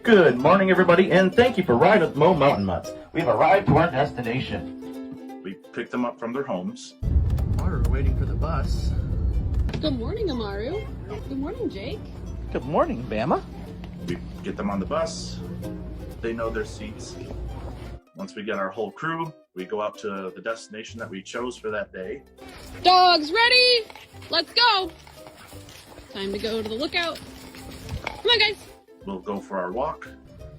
Good morning, everybody, and thank you for riding with Mo Mountain Mutts. We've arrived to our destination. We picked them up from their homes. We're waiting for the bus. Good morning, Amaru. Good morning, Jake. Good morning, Bama. We get them on the bus. They know their seats. Once we get our whole crew, we go out to the destination that we chose for that day. Dogs ready? Let's go. Time to go to the lookout. Come on, guys. We'll go for our walk.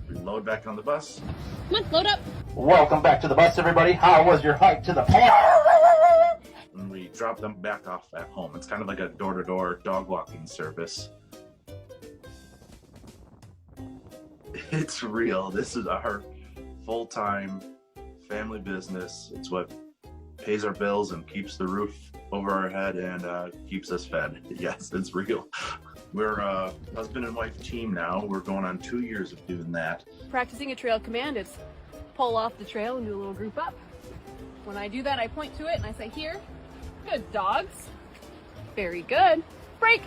We load back on the bus. Come on, load up. Welcome back to the bus, everybody. How was your hike to the park? And we drop them back off at home. It's kind of like a door-to-door dog walking service. It's real. This is our full-time family business. It's what pays our bills and keeps the roof over our head and keeps us fed. Yes, it's real. We're a husband and wife team now. We're going on 2 years of doing that. Practicing a trail command is pull off the trail and do a little group up. When I do that, I point to it and I say, here, good dogs. Very good. Break.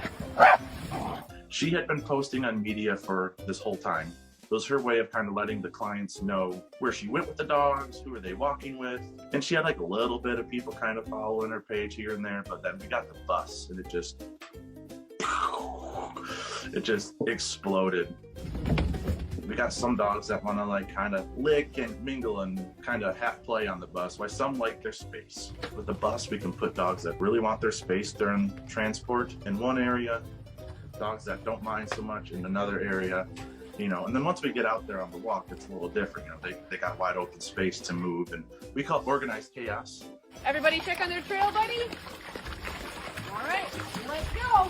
She had been posting on media for this whole time. It was her way of kind of letting the clients know where she went with the dogs, who are they walking with. And she had like a little bit of people kind of following her page here and there, but then we got the bus and it just exploded. We got some dogs that want to like kind of lick and mingle and kind of half play on the bus, while some like their space. With the bus, we can put dogs that really want their space during transport in one area, dogs that don't mind so much in another area, you know. And then once we get out there on the walk, it's a little different. You know, they got wide open space to move, and we call it organized chaos. Everybody check on their trail, buddy. All right, let's go.